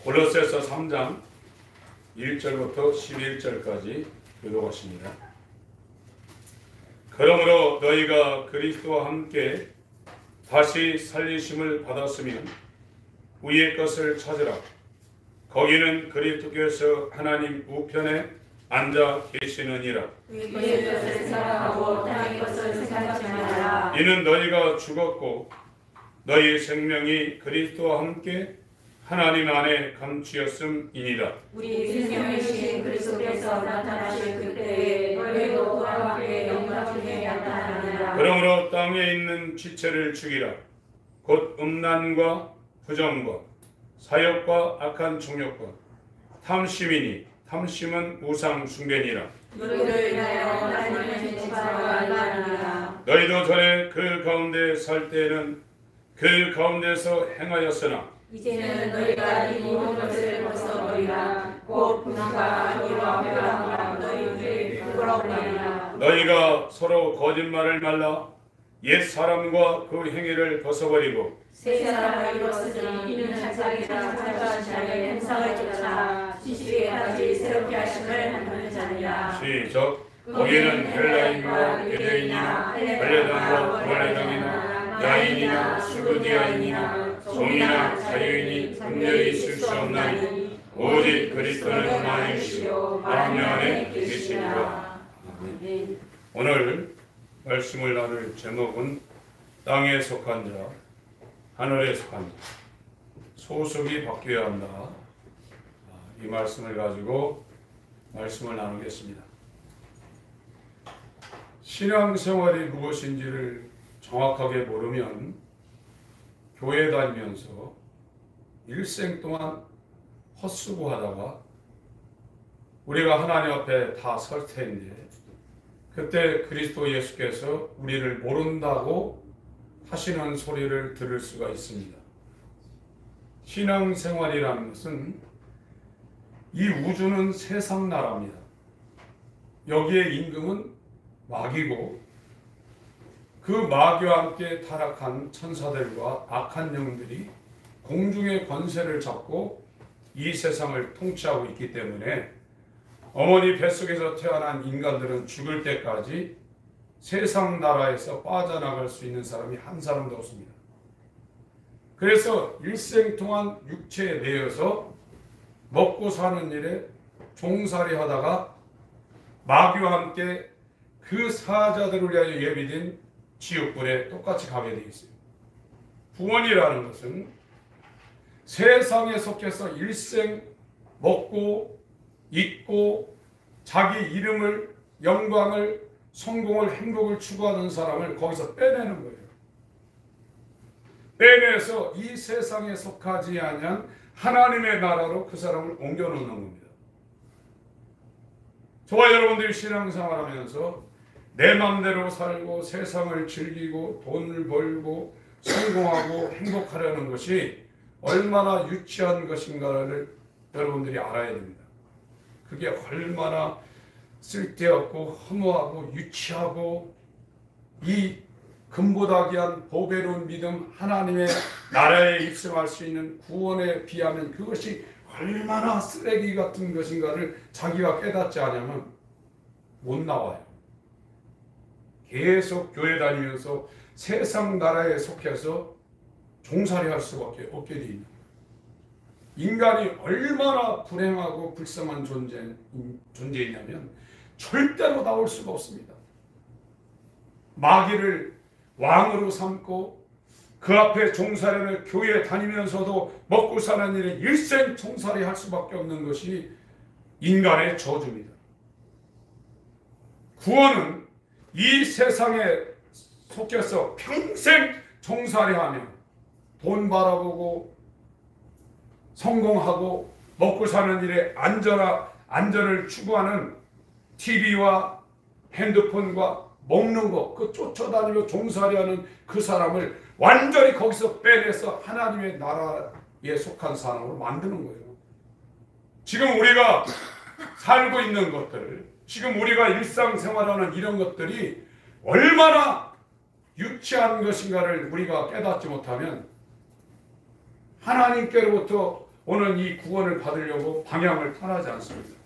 골로새서 3장 1절부터 11절까지 교독하십니다. 그러므로 너희가 그리스도와 함께 다시 살리심을 받았으면 위의 것을 찾으라. 거기는 그리스도께서 하나님 우편에 앉아 계시느니라. 위의 것을 생각하고 땅의 것을 생각하지 말라. 이는 너희가 죽었고 너희 생명이 그리스도와 함께 하나님 안에 감추었음이니라. 우리 생명이신 그리스도께서 나타나실 그때에 너희도 그와 함께 영광 중에 나타나느니라. 그러므로 땅에 있는 지체를 죽이라. 곧 음란과 부정과 사욕과 악한 정욕과 탐심이니 탐심은 우상 숭배니라. 너희를 인하여 하나님의 진짜로 알라느니라. 너희도 전에 그 가운데 살 때에는 그 가운데서 행하였으나 이제는 너희가 이 모든 것을 벗어버리라. 곧 분노가 악의와 회방과 너희들이 부끄러우리라. 너희가 서로 거짓말을 말라 옛 사람과 그 행위를 벗어버리고 새 사람을 입었으니 이는 자기가 살던 자의 행상을 쫓아 지식에 다시 새롭게 하심을 받는 자니라. 시작. 거기는 헬라인과 유대인이나 발레당과 발레당이나 야인이나 수르디아인이나 종이나 자유인이 분별이 있을 수 없나니 오직 그리스도는 만이시요 만유 안에 계시니라. 오늘 말씀을 나눌 제목은 땅에 속한 자, 하늘에 속한 자, 소속이 바뀌어야 한다. 이 말씀을 가지고 말씀을 나누겠습니다. 신앙생활이 무엇인지를 정확하게 모르면 교회 다니면서 일생 동안 헛수고하다가 우리가 하나님 앞에 다 설 텐데 그때 그리스도 예수께서 우리를 모른다고 하시는 소리를 들을 수가 있습니다. 신앙생활이라는 것은 이 우주는 세상 나라입니다. 여기에 임금은 마귀고 그 마귀와 함께 타락한 천사들과 악한 영들이 공중의 권세를 잡고 이 세상을 통치하고 있기 때문에 어머니 뱃속에서 태어난 인간들은 죽을 때까지 세상 나라에서 빠져나갈 수 있는 사람이 한 사람도 없습니다. 그래서 일생 동안 육체에 매여서 먹고 사는 일에 종살이 하다가 마귀와 함께 그 사자들을 위하여 예비된 지옥불에 똑같이 가게 되어 있어요. 구원이라는 것은 세상에 속해서 일생 먹고 있고 자기 이름을, 영광을, 성공을, 행복을 추구하는 사람을 거기서 빼내는 거예요. 빼내서 이 세상에 속하지 아니한 하나님의 나라로 그 사람을 옮겨놓는 겁니다. 저와 여러분들이 신앙생활하면서 내 마음대로 살고 세상을 즐기고 돈을 벌고 성공하고 행복하려는 것이 얼마나 유치한 것인가를 여러분들이 알아야 됩니다. 그게 얼마나 쓸데없고 허무하고 유치하고 이 금보다 귀한 보배로운 믿음, 하나님의 나라에 입성할 수 있는 구원에 비하면 그것이 얼마나 쓰레기 같은 것인가를 자기가 깨닫지 않으면 못 나와요. 계속 교회 다니면서 세상 나라에 속해서 종살이 할 수밖에 없게 되어 있는 거예요. 인간이 얼마나 불행하고 불쌍한 존재이냐면 절대로 나올 수가 없습니다. 마귀를 왕으로 삼고 그 앞에 종살이를 교회에 다니면서도 먹고 사는 일에 일생 종살이 할 수밖에 없는 것이 인간의 저주입니다. 구원은 이 세상에 속해서 평생 종살이하며 돈 바라보고 성공하고 먹고 사는 일에 안전을 추구하는 TV와 핸드폰과 먹는 것, 그 쫓아다니며 종살이하는 그 사람을 완전히 거기서 빼내서 하나님의 나라에 속한 사람으로 만드는 거예요. 지금 우리가 살고 있는 것들, 지금 우리가 일상생활하는 이런 것들이 얼마나 유치한 것인가를 우리가 깨닫지 못하면 하나님께로부터 오늘 이 구원을 받으려고 방향을 떠나지 않습니다.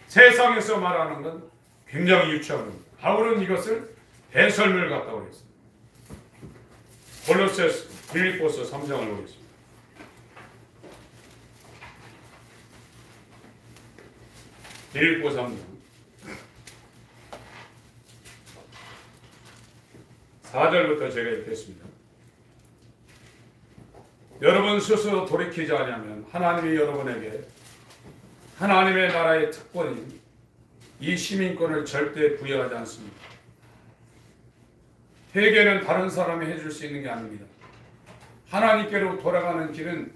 세상에서 말하는 건 굉장히 유치한 겁니다. 바울은 이것을 배설물 같다고 했습니다. 골로새서 빌립보서 3장을 보겠습니다. 빌립보 3장 4절부터 제가 읽겠습니다. 여러분 스스로 돌이키지 않으면 하나님이 여러분에게 하나님의 나라의 특권인 이 시민권을 절대 부여하지 않습니다. 회개는 다른 사람이 해줄 수 있는 게 아닙니다. 하나님께로 돌아가는 길은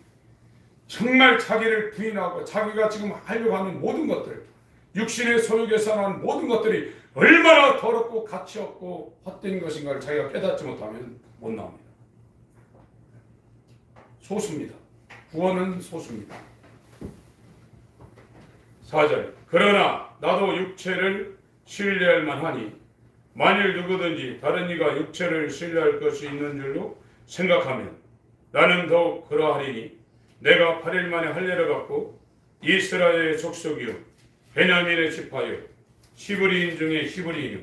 정말 자기를 부인하고 자기가 지금 하려고 하는 모든 것들, 육신의 소욕에서 나는 모든 것들이 얼마나 더럽고 가치 없고 헛된 것인가를 자기가 깨닫지 못하면 못 나옵니다. 소수입니다. 구원은 소수입니다. 4절 그러나 나도 육체를 신뢰할 만하니 만일 누구든지 다른 이가 육체를 신뢰할 것이 있는 줄로 생각하면 나는 더욱 그러하리니 내가 8일 만에 할례를 받고 이스라엘의 족속이요 베냐민의 지파요 히브리인 중에 히브리인이요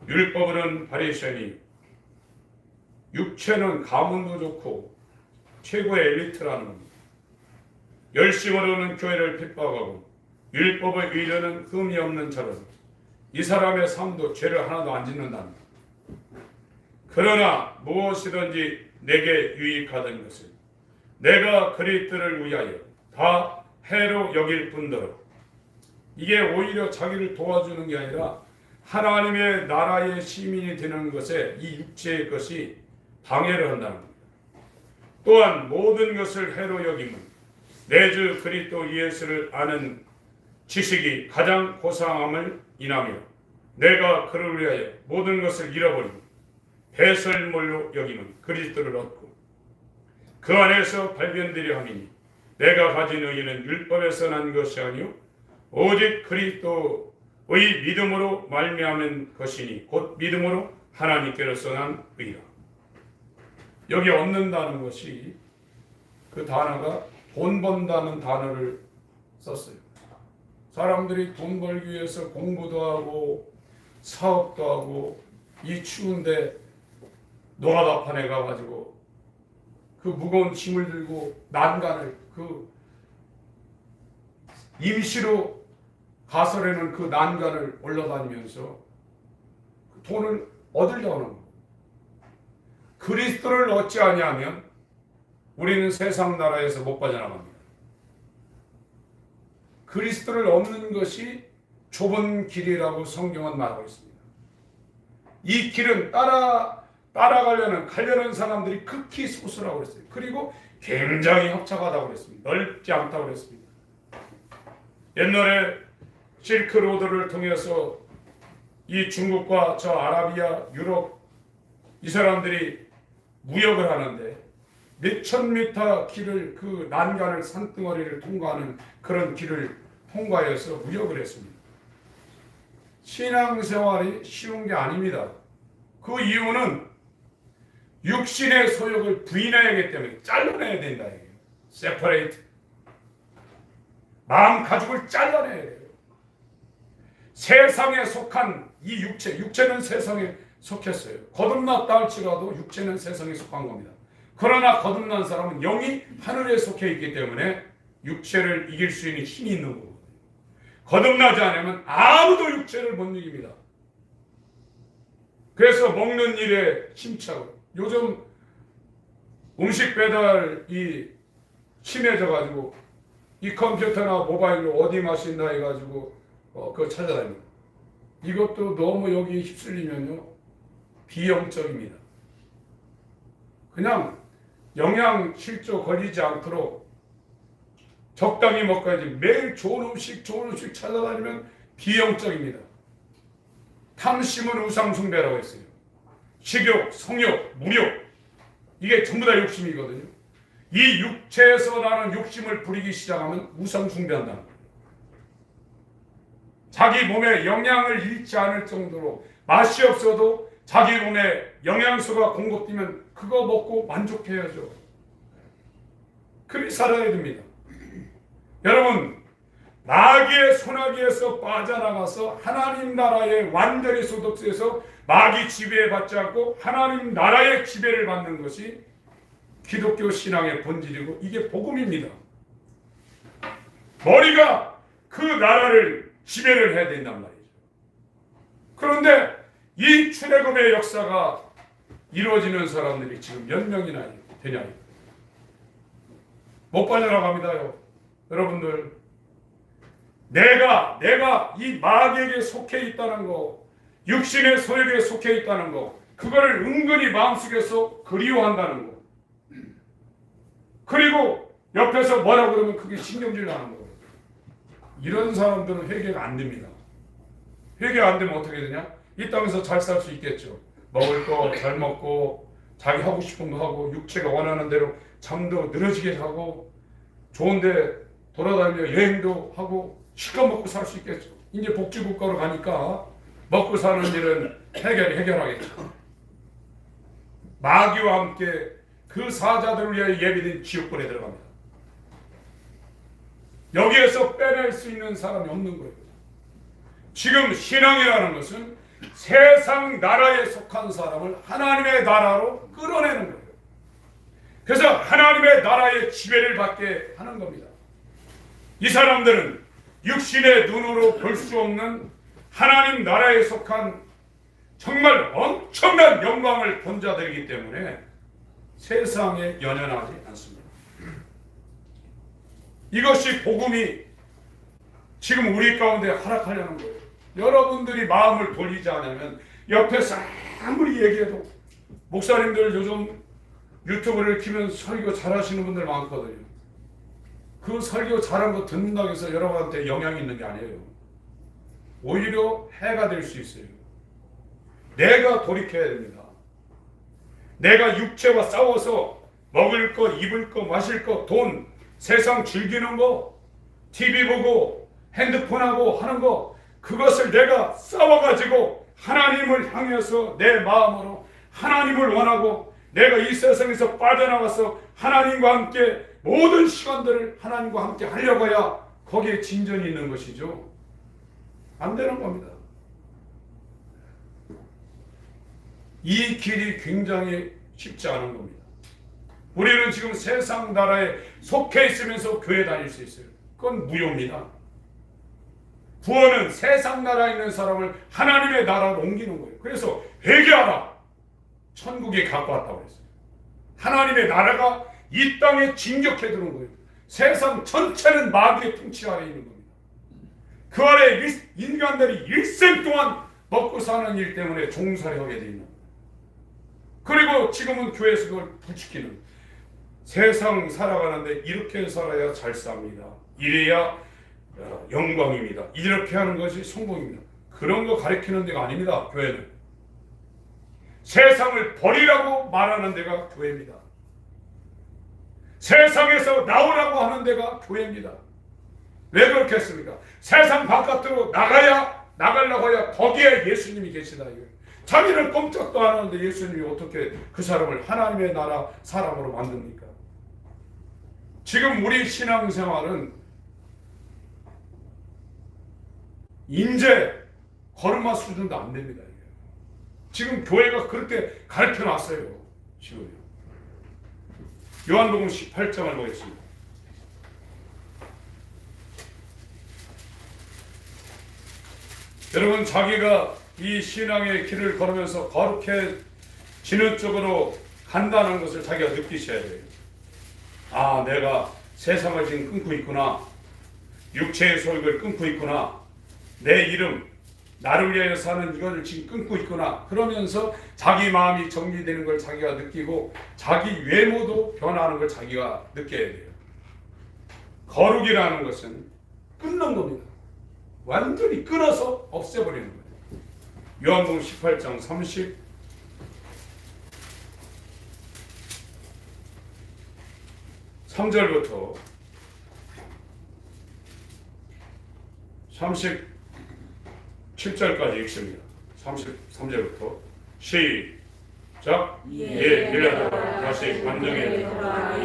율법으로는 바리새인이요 육체는 가문도 좋고 최고의 엘리트라는 겁니다. 열심으로는 교회를 핍박하고 율법의 의료는 흠이 없는 자로서 이 사람의 삶도 죄를 하나도 안 짓는답니다. 그러나 무엇이든지 내게 유익하던 것을 내가 그리스도를 위하여 다 해로 여길 뿐더러 이게 오히려 자기를 도와주는 게 아니라 하나님의 나라의 시민이 되는 것에 이 육체의 것이 방해를 한다는 겁니다. 또한 모든 것을 해로 여김은 내 주 그리스도 예수를 아는 지식이 가장 고상함을 인하며 내가 그를 위하여 모든 것을 잃어버리고 배설물로 여기면 그리스도를 얻고 그 안에서 발견되려 함이니 내가 가진 의의는 율법에서 난 것이 아니요 오직 그리스도의 믿음으로 말미암은 것이니 곧 믿음으로 하나님께로서 난 의라. 여기 얻는다는 것이 그 단어가 돈 번다는 단어를 썼어요. 사람들이 돈 벌기 위해서 공부도 하고 사업도 하고 이 추운데 노가다판에 가가지고 그 무거운 짐을 들고 난간을 그 임시로 가설에는 그 난간을 올라다니면서 그 돈을 얻으려고 하는 거예요. 그리스도를 얻지 아니하면 우리는 세상 나라에서 못 빠져나갑니다. 그리스도를 얻는 것이 좁은 길이라고 성경은 말하고 있습니다. 이 길은 가려는 사람들이 극히 소수라고 그랬어요. 그리고 굉장히 협착하다고 그랬습니다. 넓지 않다고 그랬습니다. 옛날에 실크로드를 통해서 이 중국과 저 아라비아, 유럽 이 사람들이 무역을 하는데 몇천 미터 길을 그 난간을 산덩어리를 통과하는 그런 길을 통과해서 무역을 했습니다. 신앙생활이 쉬운 게 아닙니다. 그 이유는 육신의 소욕을 부인해야 하기 때문에 잘라내야 된다. 세퍼레이트. 마음 가죽을 잘라내야 돼요. 세상에 속한 이 육체는 세상에 속했어요. 거듭났다 할지라도 육체는 세상에 속한 겁니다. 그러나 거듭난 사람은 영이 하늘에 속해 있기 때문에 육체를 이길 수 있는 힘이 있는 거거든요. 거듭나지 않으면 아무도 육체를 못 이깁니다. 그래서 먹는 일에 심차고 요즘 음식 배달이 심해져 가지고 이 컴퓨터나 모바일로 어디 마신다 해가지고 그거 찾아다닙니다. 이것도 너무 여기 휩쓸리면요 비영적입니다. 그냥 영양실조 걸리지 않도록 적당히 먹어야지. 매일 좋은 음식 찾아다니면 비영적입니다. 탐심은 우상숭배라고 했어요. 식욕, 성욕, 무욕 이게 전부 다 욕심이거든요. 이 육체에서 나는 욕심을 부리기 시작하면 우상숭배한다는 거예요. 자기 몸에 영양을 잃지 않을 정도로 맛이 없어도 자기 몸에 영양소가 공급되면 그거 먹고 만족해야죠. 그리 살아야 됩니다. 여러분, 마귀의 손아귀에서 빠져나가서 하나님 나라에 완전히 소득돼서 마귀 지배받지 않고 하나님 나라의 지배를 받는 것이 기독교 신앙의 본질이고 이게 복음입니다. 머리가 그 나라를 지배를 해야 된단 말이죠. 그런데 이 출애굽의 역사가 이루어지는 사람들이 지금 몇 명이나 되냐? 못 빠져나갑니다요. 여러분들, 내가 이 마귀에게 속해 있다는 거, 육신의 소욕에 속해 있다는 거, 그거를 은근히 마음속에서 그리워한다는 거, 그리고 옆에서 뭐라 그러면 그게 신경질 나는 거. 이런 사람들은 회개가 안 됩니다. 회개 안 되면 어떻게 되냐? 이 땅에서 잘 살 수 있겠죠. 먹을 거 잘 먹고 자기 하고 싶은 거 하고 육체가 원하는 대로 잠도 늘어지게 하고 좋은데 돌아다니며 여행도 하고 실컷 먹고 살 수 있겠죠. 이제 복지국가로 가니까 먹고 사는 일은 해결하겠죠. 마귀와 함께 그 사자들을 위하여 예비된 지옥불에 들어갑니다. 여기에서 빼낼 수 있는 사람이 없는 거예요. 지금 신앙이라는 것은 세상 나라에 속한 사람을 하나님의 나라로 끌어내는 거예요. 그래서 하나님의 나라의 지배를 받게 하는 겁니다. 이 사람들은 육신의 눈으로 볼 수 없는 하나님 나라에 속한 정말 엄청난 영광을 본 자들이기 때문에 세상에 연연하지 않습니다. 이것이 복음이 지금 우리 가운데 허락하려는 거예요. 여러분들이 마음을 돌리지 않으면 옆에서 아무리 얘기해도 목사님들 요즘 유튜브를 키면 설교 잘하시는 분들 많거든요. 그 설교 잘한 거 듣는다고 해서 여러분한테 영향이 있는 게 아니에요. 오히려 해가 될 수 있어요. 내가 돌이켜야 됩니다. 내가 육체와 싸워서 먹을 거, 입을 거, 마실 거, 돈, 세상 즐기는 거, TV 보고 핸드폰하고 하는 거, 그것을 내가 싸워가지고 하나님을 향해서 내 마음으로 하나님을 원하고 내가 이 세상에서 빠져나가서 하나님과 함께 모든 시간들을 하나님과 함께 하려고 해야 거기에 진전이 있는 것이죠. 안 되는 겁니다. 이 길이 굉장히 쉽지 않은 겁니다. 우리는 지금 세상 나라에 속해 있으면서 교회 다닐 수 있어요. 그건 무효입니다. 구원은 세상 나라에 있는 사람을 하나님의 나라로 옮기는 거예요. 그래서 회개하라. 천국에 갖고 왔다고 했어요. 하나님의 나라가 이 땅에 진격해 들어온 거예요. 세상 전체는 마귀의 통치 아래에 있는 겁니다. 그 아래 인간들이 일생 동안 먹고 사는 일 때문에 종살이 하게 되어 있는 거예요. 그리고 지금은 교회에서 그걸 부추기는, 세상 살아가는데 이렇게 살아야 잘 삽니다. 이래야 영광입니다. 이렇게 하는 것이 성공입니다. 그런 거 가르치는 데가 아닙니다. 교회는 세상을 버리라고 말하는 데가 교회입니다. 세상에서 나오라고 하는 데가 교회입니다. 왜 그렇게 했습니까? 세상 바깥으로 나가려고 해야 거기에 예수님이 계시다 이거예요. 자기는 꼼짝도 안 하는데 예수님이 어떻게 그 사람을 하나님의 나라 사람으로 만듭니까? 지금 우리 신앙생활은 인재 걸음마 수준도 안 됩니다. 지금 교회가 그렇게 가르쳐 놨어요. 지금요. 요한복음 18장을 보겠습니다. 여러분, 자기가 이 신앙의 길을 걸으면서 거룩해지는 쪽으로 간다는 것을 자기가 느끼셔야 돼요. 아, 내가 세상을 지금 끊고 있구나. 육체의 소욕을 끊고 있구나. 내 이름, 나를 위하여 사는 이것을 지금 끊고 있구나. 그러면서 자기 마음이 정리되는 걸 자기가 느끼고 자기 외모도 변하는 걸 자기가 느껴야 돼요. 거룩이라는 것은 끊는 겁니다. 완전히 끊어서 없애버리는 거예요. 요한복음 18장 33절부터 37절까지 읽습니다. 33절부터 시작. 예, 빌라도가 다시 관정에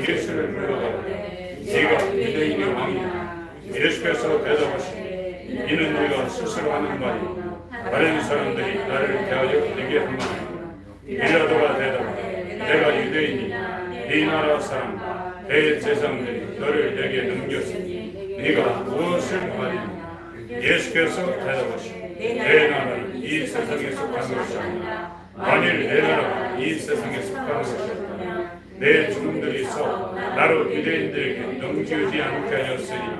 예수를 불러가되 네가 유대인의 왕이냐? 예수께서 대답하시되 이는 네가 스스로 하는 말이요 다른 사람들이 나를 대하여 내게 한 말이요. 빌라도가 대답하되 내가 유대인이냐? 네 나라 사람과 대제사장들이 너를 내게 넘겼으니 네가 무엇을 말이냐? 예수께서 대답하시되 내 나라는 이 세상에 속한 것이 아니라 만일 내 나라가 이 세상에 속한 것이었다면 내 종들이 서 나로 유대인들에게 넘기지 않게 하였으니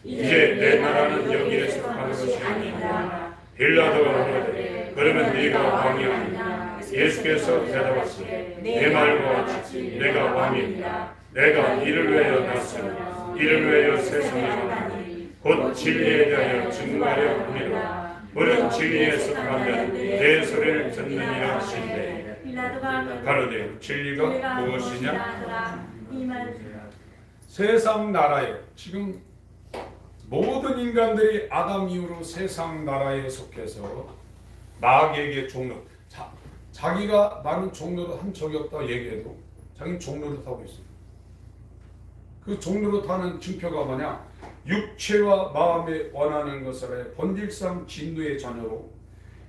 이제 내 나라는 여기에 속한 것이 아니라. 빌라도가 말하되 그러면 네가 왕이 아니냐? 예수께서 대답하시되 내 말과 같이 내가 왕이니라. 내가 이를 위하여 났으며 이를 위하여 세상에 왔나니 곧 진리에 대하여 증거하려 함이라. 물은 진리에 속하면 내 소리를 듣느니라 하시되 가로되 진리가 무엇이냐? 세상 나라에 지금 모든 인간들이 아담 이후로 세상 나라에 속해서 마귀에게 종로, 자기가 나는 종로를 한 적이 없다 얘기해도 자기는 종로를 타고 있어요. 그 종로로 타는 증표가 뭐냐? 육체와 마음에 원하는 것을 해 본질상 진노의 자녀로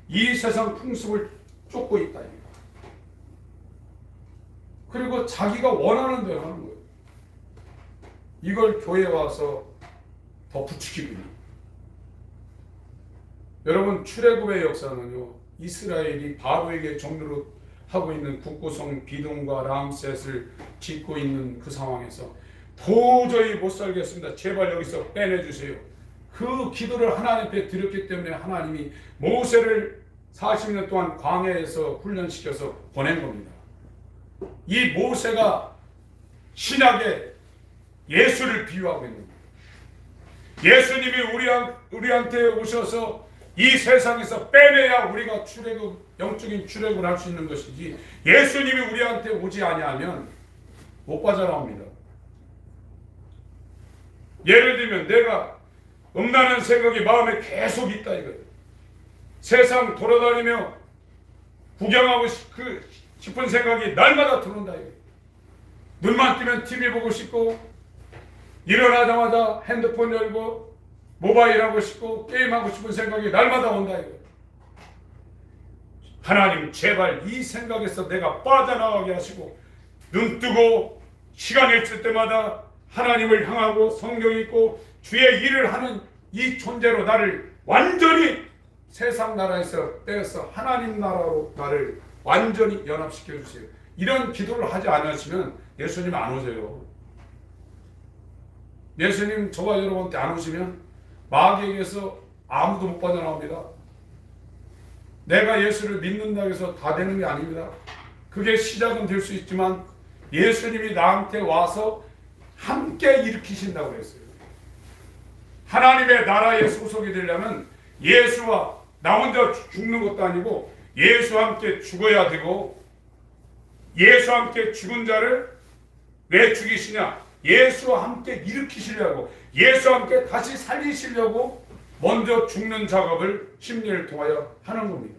이 세상 풍습을 쫓고 있다. 그리고 자기가 원하는 대로 하는 거예요. 이걸 교회에 와서 더 부추기고 있는. 여러분, 출애굽의 역사는요, 이스라엘이 바로에게 종로로 하고 있는 북구성 비동과 람셋을 짓고 있는 그 상황에서 도저히 못 살겠습니다. 제발 여기서 빼내주세요. 그 기도를 하나님 앞에 드렸기 때문에 하나님이 모세를 40년 동안 광야에서 훈련시켜서 보낸 겁니다. 이 모세가 신약에 예수를 비유하고 있는 거예요. 예수님이 우리한테 오셔서 이 세상에서 빼내야 우리가 영적인 출애굽을 할 수 있는 것이지, 예수님이 우리한테 오지 아니하면 못 빠져나옵니다. 예를 들면 내가 음란한 생각이 마음에 계속 있다 이거예요. 세상 돌아다니며 구경하고 싶은 생각이 날마다 들어온다 이거예요. 눈만 뜨면 TV 보고 싶고, 일어나자마자 핸드폰 열고 모바일 하고 싶고 게임하고 싶은 생각이 날마다 온다 이거예요. 하나님 제발 이 생각에서 내가 빠져나가게 하시고, 눈 뜨고 시간 있을 때마다 하나님을 향하고 성경 읽고 주의 일을 하는 이 존재로 나를 완전히 세상 나라에서 떼어서 하나님 나라로 나를 완전히 연합시켜 주세요. 이런 기도를 하지 않으시면 예수님 안 오세요. 예수님 저와 여러분한테 안 오시면 마귀에게서 아무도 못 빠져나옵니다. 내가 예수를 믿는다고 해서 다 되는 게 아닙니다. 그게 시작은 될 수 있지만 예수님이 나한테 와서 함께 일으키신다고 그랬어요. 하나님의 나라에 소속이 되려면 예수와 나 혼자 죽는 것도 아니고 예수와 함께 죽어야 되고, 예수와 함께 죽은 자를 왜 죽이시냐? 예수와 함께 일으키시려고, 예수와 함께 다시 살리시려고 먼저 죽는 작업을 심리를 통하여 하는 겁니다.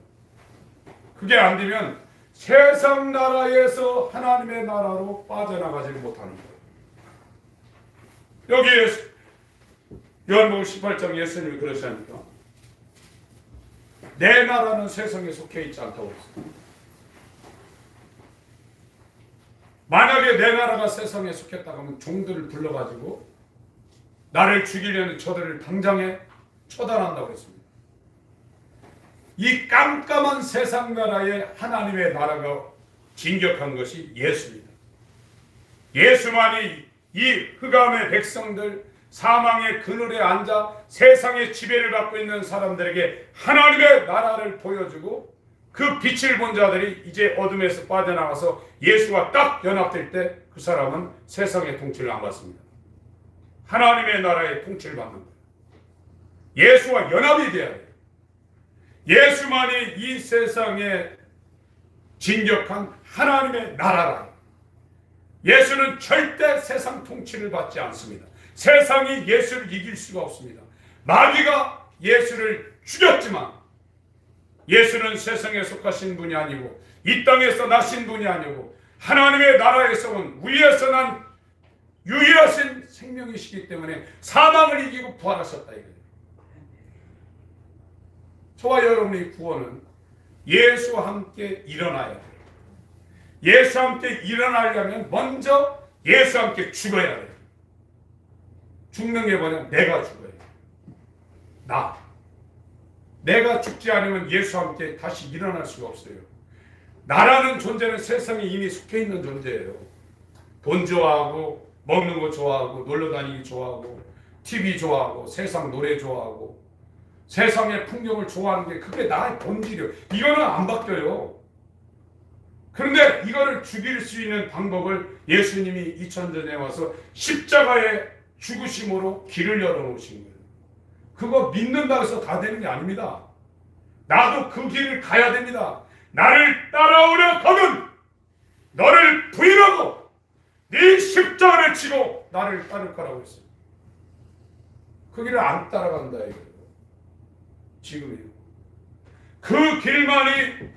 그게 안 되면 세상 나라에서 하나님의 나라로 빠져나가지 못하는 거예요. 여기에 요한복음 18장 예수님이 그러시니까 내 나라는 세상에 속해 있지 않다고 했어요. 만약에 내 나라가 세상에 속했다고 하면 종들을 불러가지고 나를 죽이려는 저들을 당장에 처단한다고 했습니다. 이 깜깜한 세상 나라에 하나님의 나라가 진격한 것이 예수입니다. 예수만이 이 흑암의 백성들, 사망의 그늘에 앉아 세상의 지배를 받고 있는 사람들에게 하나님의 나라를 보여주고, 그 빛을 본 자들이 이제 어둠에서 빠져나가서 예수와 딱 연합될 때 그 사람은 세상의 통치를 안 받습니다. 하나님의 나라의 통치를 받는 거예요. 예수와 연합이 돼야 돼요. 예수만이 이 세상에 진격한 하나님의 나라라. 예수는 절대 세상 통치를 받지 않습니다. 세상이 예수를 이길 수가 없습니다. 마귀가 예수를 죽였지만 예수는 세상에 속하신 분이 아니고 이 땅에서 나신 분이 아니고 하나님의 나라에서 온 위에서 난 유일하신 생명이시기 때문에 사망을 이기고 부활하셨다 이거예요. 저와 여러분의 구원은 예수와 함께 일어나야 돼요. 예수와 함께 일어나려면 먼저 예수와 함께 죽어야 돼요. 죽는 게 뭐냐? 내가 죽어야 돼요. 내가 죽지 않으면 예수와 함께 다시 일어날 수가 없어요. 나라는 존재는 세상에 이미 속해 있는 존재예요. 돈 좋아하고 먹는 거 좋아하고 놀러 다니기 좋아하고 TV 좋아하고 세상 노래 좋아하고 세상의 풍경을 좋아하는 게 그게 나의 본질이에요. 이거는 안 바뀌어요. 그런데 이거를 죽일 수 있는 방법을 예수님이 2000전에 와서 십자가의 죽으심으로 길을 열어놓으신 거예요. 그거 믿는다고 해서 다 되는 게 아닙니다. 나도 그 길을 가야 됩니다. 나를 따라오려 거든 너를 부인하고 네 십자가를 지고 나를 따를 거라고 했어요. 그 길을 안 따라간다 이거예요. 지금이요. 그 길만이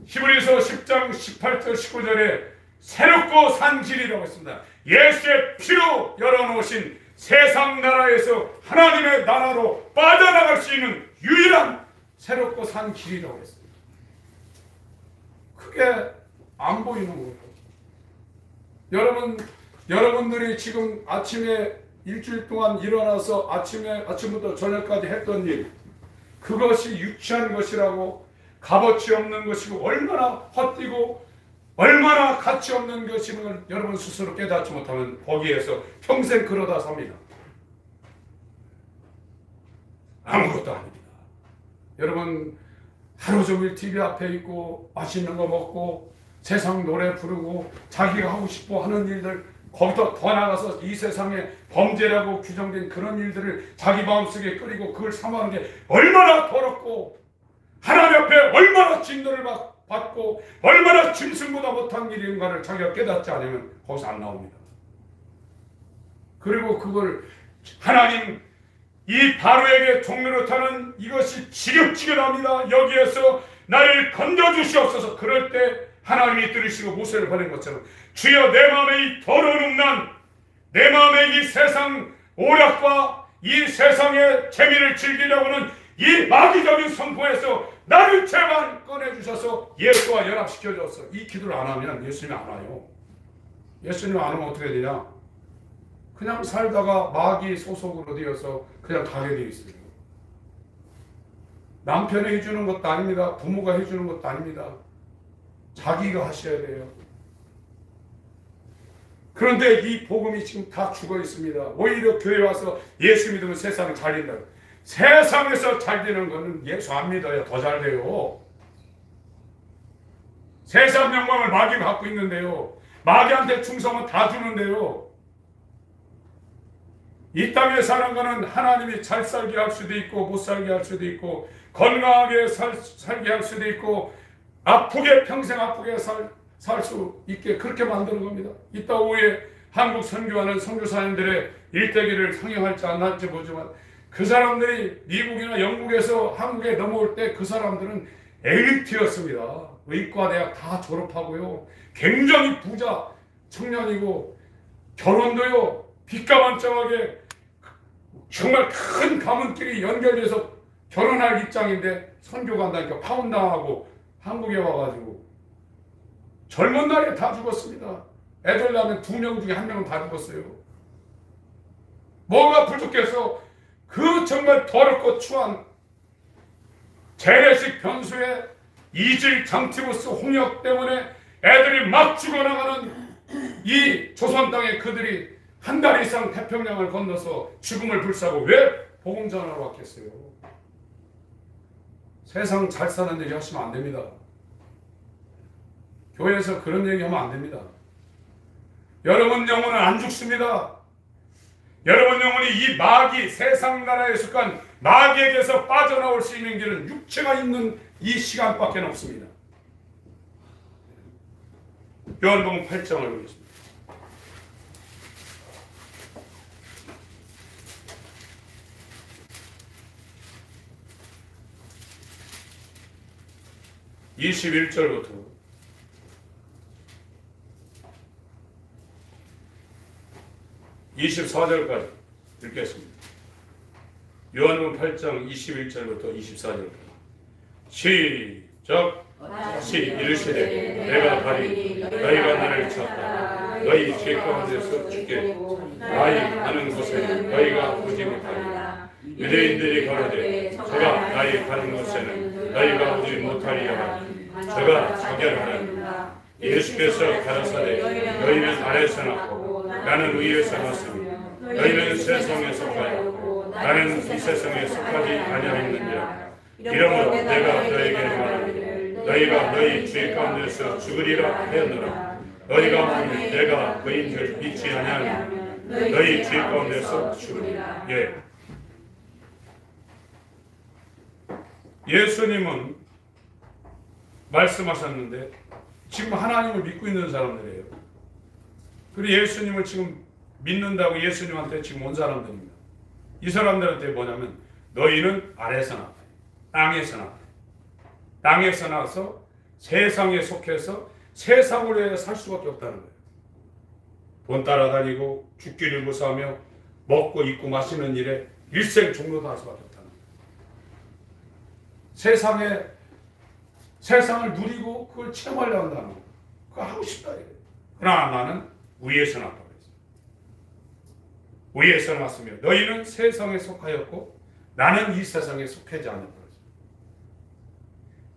히브리서 10장 18절 19절에 새롭고 산 길이라고 했습니다. 예수의 피로 열어놓으신 세상 나라에서 하나님의 나라로 빠져나갈 수 있는 유일한 새롭고 산 길이라고 했습니다. 그게 안 보이는 거예요. 여러분들이 지금 아침에 일주일 동안 일어나서 아침부터 저녁까지 했던 일, 그것이 유치한 것이라고, 값어치 없는 것이고 얼마나 헛되고 얼마나 가치 없는 것임을 여러분 스스로 깨닫지 못하면 거기에서 평생 그러다 삽니다. 아무것도 아닙니다. 여러분 하루 종일 TV 앞에 있고 맛있는 거 먹고 세상 노래 부르고 자기가 하고 싶어 하는 일들, 거기서 더 나가서 이 세상에 범죄라고 규정된 그런 일들을 자기 마음속에 끓이고 그걸 삼아하는 게 얼마나 더럽고 하나님 앞에 얼마나 진노를 받고 얼마나 짐승보다 못한 일인가를 자기가 깨닫지 않으면 거기서 안 나옵니다. 그리고 그걸 하나님 이 바로에게 종노릇하는 이것이 지긋지긋합니다. 여기에서 나를 건져주시옵소서. 그럴 때 하나님이 들으시고 모세를 보낸 것처럼 주여 내 마음에 이 더러운 음란, 내 마음에 이 세상 오락과 이 세상의 재미를 즐기려고는 이 마귀적인 성포에서 나를 제발 꺼내주셔서 예수와 연합시켜줘서 이 기도를 안 하면 예수님이 안 와요. 예수님 안 오면 어떻게 되냐? 그냥 살다가 마귀 소속으로 되어서 그냥 가게 되어 있어요. 남편이 해주는 것도 아닙니다. 부모가 해주는 것도 아닙니다. 자기가 하셔야 돼요. 그런데 이 복음이 지금 다 죽어 있습니다. 오히려 교회 와서 예수 믿으면 세상이 잘 된다. 세상에서 잘 되는 거는 예수 안 믿어야 더 잘 돼요. 세상 영광을 마귀가 갖고 있는데요. 마귀한테 충성은 다 주는데요. 이 땅에 사는 거는 하나님이 잘 살게 할 수도 있고 못 살게 할 수도 있고 건강하게 살게 할 수도 있고 아프게 평생 아프게 살 수 있게 그렇게 만드는 겁니다. 이따 오후에 한국 선교하는 선교사님들의 일대기를 상영할지 안 할지 모르지만 그 사람들이 미국이나 영국에서 한국에 넘어올 때 그 사람들은 엘리트였습니다. 의과대학 다 졸업하고요. 굉장히 부자 청년이고 결혼도요. 빚가만짝하게 정말 큰 가문끼리 연결돼서 결혼할 입장인데 선교 간다니까 파혼당하고 한국에 와가지고 젊은 나이에 다 죽었습니다. 애들 낳으면 2명 중에 1명은 다 죽었어요. 뭐가 부족해서 그 정말 더럽고 추한 재래식 변수의 이질 장티부스 홍역 때문에 애들이 막 죽어나가는 이 조선 땅에 그들이 한 달 이상 태평양을 건너서 죽음을 불사고 왜 복음 전하러 왔겠어요? 세상 잘 사는 얘기 하시면 안 됩니다. 교회에서 그런 얘기 하면 안 됩니다. 여러분 영혼은 안 죽습니다. 여러분 영혼이 이 마귀, 세상 나라에 속한 마귀에게서 빠져나올 수 있는 길은 육체가 있는 이 시간밖에 없습니다. 요한복음 8장을 보겠습니다. (21절부터) 24절까지 읽겠습니다. 요한복음 8장 21절부터 24절까지 시작. 다시 이르시되 내가 가리 너희가 나를 찾다 너희 죄 가운데서 죽게 나의 가는 곳에는 너희가 오지 못하리라. 유대인들이 가로되 저가 나의 가는 곳에는 너희가 오지 못하리라. 저가 자결하라. 예수께서 가라사대 너희는 아래에서 났고 나는 위에서 났으니 너희는 세상에 속하였고 나는 이 세상에 속하지 아니하였느니라. 이러므로 내가 너희에게 말하노니 너희가 너희 죄 가운데서 죽으리라 하였노라. 너희가 만일 내가 그인 줄 믿지 아니하면 너희 죄 가운데서 죽으리라. 예수님은 말씀하셨는데 지금 하나님을 믿고 있는 사람들이에요. 그리고 예수님을 지금 믿는다고 예수님한테 지금 온 사람들입니다. 이 사람들한테 뭐냐면 너희는 아래에서 났다. 땅에서 났다. 땅에서 나서 세상에 속해서 세상을 위해 살 수밖에 없다는 거예요. 돈 따라다니고 죽기를 무사하며 먹고 입고 마시는 일에 일생 종로도 할 수밖에 없다는 거예요. 세상을 누리고 그걸 체험하려 한다는 거예요. 그거 하고 싶다 이거예요. 그러나 나는 위에서 났다고 했어요. 위에서 났으며 너희는 세상에 속하였고 나는 이 세상에 속하지 않았다.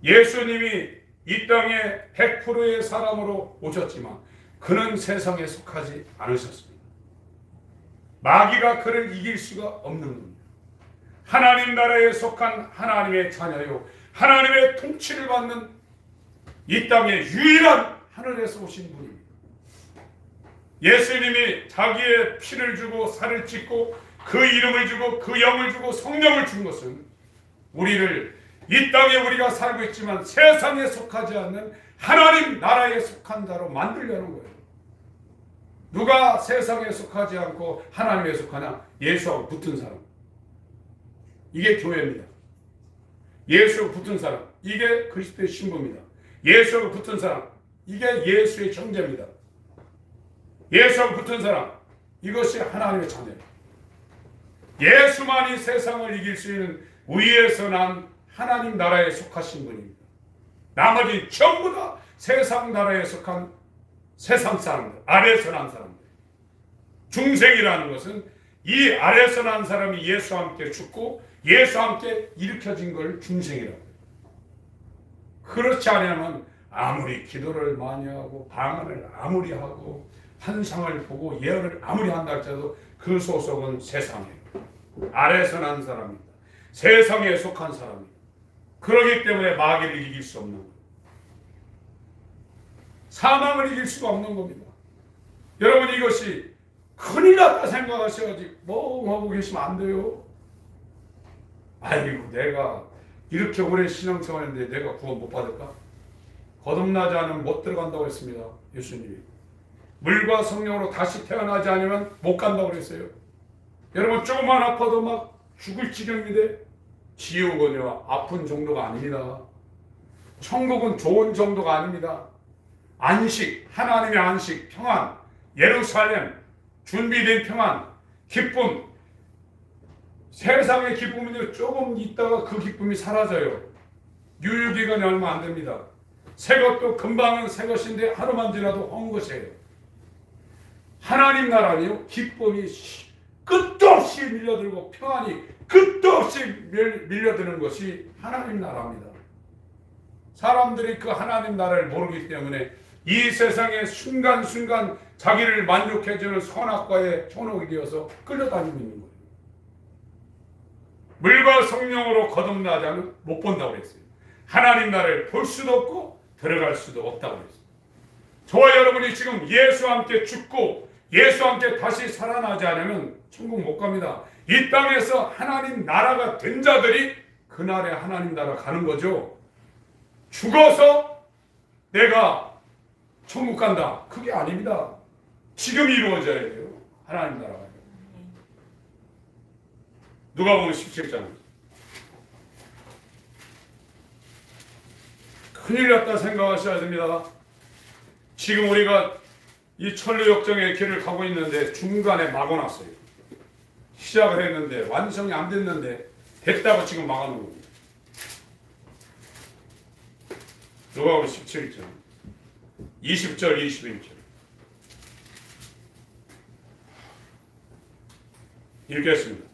예수님이 이 땅에 100%의 사람으로 오셨지만 그는 세상에 속하지 않으셨습니다. 마귀가 그를 이길 수가 없는 겁니다. 하나님 나라에 속한 하나님의 자녀요 하나님의 통치를 받는 이 땅의 유일한 하늘에서 오신 분입니다. 예수님이 자기의 피를 주고 살을 찢고 그 이름을 주고 그 영을 주고 성령을 준 것은 우리를 이 땅에 우리가 살고 있지만 세상에 속하지 않는 하나님 나라에 속한 자로 만들려는 거예요. 누가 세상에 속하지 않고 하나님에 속하냐? 예수하고 붙은 사람. 이게 교회입니다. 예수하고 붙은 사람. 이게 그리스도의 신부입니다. 예수하고 붙은 사람. 이게 예수의 형제입니다. 예수하고 붙은 사람. 이것이 하나님의 자녀예요. 예수만이 세상을 이길 수 있는 위에서 난 하나님 나라에 속하신 분입니다. 나머지 전부 다 세상 나라에 속한 세상 사람들, 아래에서 난 사람들. 중생이라는 것은 이 아래에서 난 사람이 예수와 함께 죽고 예수와 함께 일으켜진 걸 중생이라고 해요. 그렇지 않으면 아무리 기도를 많이 하고 방언을 아무리 하고 환상을 보고 예언을 아무리 한다 할지라도 그 소속은 세상이에요. 아래에서 난 사람입니다. 세상에 속한 사람입니다. 그러기 때문에 마귀를 이길 수 없는 거예요. 사망을 이길 수가 없는 겁니다. 여러분 이것이 큰일 났다 생각하셔야지 멍하고 계시면 안 돼요. 아이고 내가 이렇게 오래 신앙생활했는데 내가 구원 못 받을까? 거듭나지 않으면 못 들어간다고 했습니다. 예수님이. 물과 성령으로 다시 태어나지 않으면 못 간다고 그랬어요. 여러분 조금만 아파도 막 죽을 지경인데 지옥은요 아픈 정도가 아닙니다. 천국은 좋은 정도가 아닙니다. 안식, 하나님의 안식, 평안, 예루살렘, 준비된 평안, 기쁨. 세상의 기쁨은요 조금 있다가 그 기쁨이 사라져요. 유효기간이 얼마 안 됩니다. 새 것도 금방은 새 것인데 하루만 지나도 헛 것이에요. 하나님 나라는요 기쁨이 끝도 없이 밀려들고 평안이 끝도 없이 밀려드는 것이 하나님 나라입니다. 사람들이 그 하나님 나라를 모르기 때문에 이 세상에 순간순간 자기를 만족해주는 선악과의 현혹이 되어서 끌려다니고 있는 거예요. 물과 성령으로 거듭나지 않으면 못 본다고 했어요. 하나님 나라를 볼 수도 없고 들어갈 수도 없다고 했어요. 저와 여러분이 지금 예수와 함께 죽고 예수와 함께 다시 살아나지 않으면 천국 못 갑니다. 이 땅에서 하나님 나라가 된 자들이 그날에 하나님 나라 가는 거죠. 죽어서 내가 천국 간다. 그게 아닙니다. 지금 이루어져야 돼요. 하나님 나라가. 누가복음 17장. 큰일 났다 생각하셔야 됩니다. 지금 우리가 이 천루역정의 길을 가고 있는데 중간에 막아놨어요. 시작을 했는데 완성이 안 됐는데 됐다고 지금 막아놓은 겁니다. 누가복음 17장 20절 21절 읽겠습니다.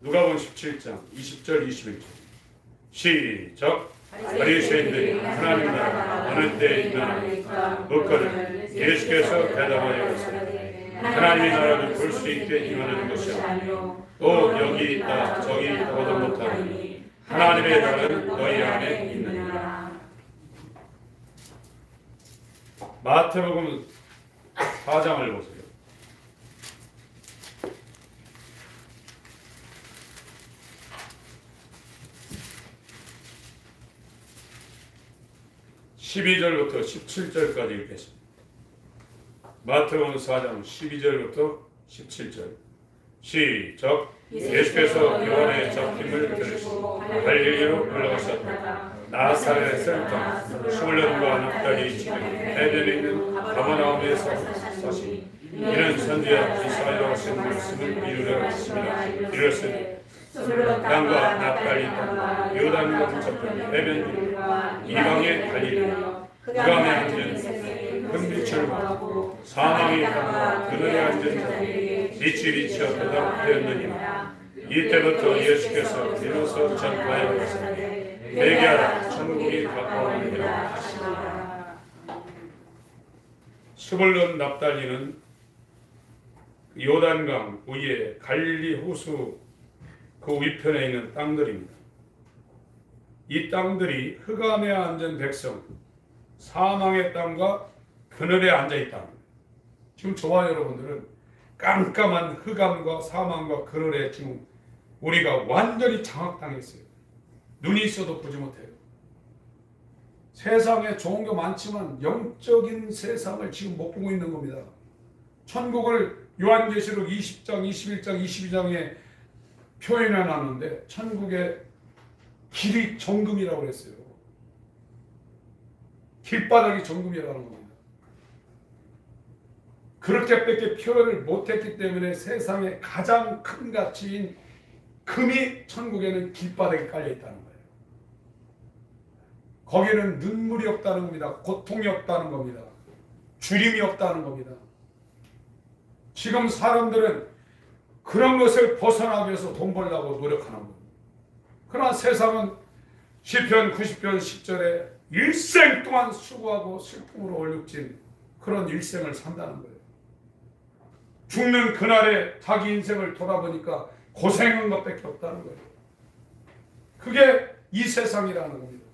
누가복음 17장 20절 21절 시작. 바리새인들이 하나님 나라 어느 때에 임하나이까 묻거든 예수께서 대답하여 이르시되 하나님의 나라를 볼 수 있게 임하는 것이 아니요 또 여기 있다 저기 있다고도 못하니 하나님의 나라는 너희 안에 있느니라. 마태복음 4장을 보세요. (12절부터) (17절까지) 읽겠습니다. 마태복음 4장 12절부터 17절 시작. 예수께서 요한의 잡힘을 들으시고 갈릴리로 올라가셨다. 나사렛에서 20년과 납달리 지금 해변에 있는 가버나움에서 사시니 이는 선지자 이사야가 하신 말씀을 이루려 하심이라. 이르시되 땅과 납달리 땅과 요단과 붙잡힌 해변 이방의 갈릴리 그감에 앉은 흙빛을 보고 사망의 땅과 그늘에 앉은 자들에게 빛이 비치었다 하였느니라. 이때부터 예수께서 비로소 전파하여 가시되 회개하라 천국이 가까우니라 하시니라. 스불론 납달리는 요단강 위에 갈릴리 호수 그 위편에 있는 땅들입니다. 이 땅들이 흑암에 앉은 백성, 사망의 땅과 그늘에 앉아있다. 지금 저와 여러분들은 깜깜한 흑암과 사망과 그늘에 지금 우리가 완전히 장악당했어요. 눈이 있어도 보지 못해요. 세상에 좋은 게 많지만 영적인 세상을 지금 못 보고 있는 겁니다. 천국을 요한계시록 20장, 21장, 22장에 표현해 놨는데 천국의 길이 정금이라고 그랬어요. 길바닥이 정금이라는 겁니다. 그렇게밖에 표현을 못했기 때문에 세상에 가장 큰 가치인 금이 천국에는 길바닥에 깔려있다는 거예요. 거기는 눈물이 없다는 겁니다. 고통이 없다는 겁니다. 주림이 없다는 겁니다. 지금 사람들은 그런 것을 벗어나기 위해서 돈 벌려고 노력하는 거예요. 그러나 세상은 시편 90편 10절에 일생 동안 수고하고 슬픔으로 얼룩진 그런 일생을 산다는 거예요. 죽는 그날에 자기 인생을 돌아보니까 고생한 것밖에 없다는 거예요. 그게 이 세상이라는 겁니다.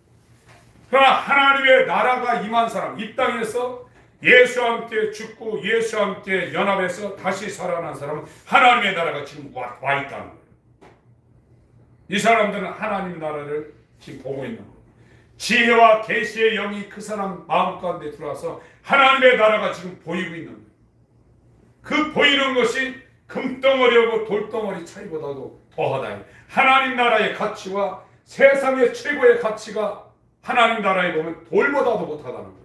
그러나 하나님의 나라가 임한 사람, 이 땅에서 예수와 함께 죽고 예수와 함께 연합해서 다시 살아난 사람은 하나님의 나라가 지금 와 있다는 거예요. 이 사람들은 하나님 나라를 지금 보고 있는 거예요. 지혜와 계시의 영이 그 사람 마음 가운데 들어와서 하나님의 나라가 지금 보이고 있는 거예요. 그 보이는 것이 금덩어리하고 돌덩어리 차이보다도 더하다. 하나님 나라의 가치와 세상의 최고의 가치가 하나님 나라에 보면 돌보다도 못하다는 거예요.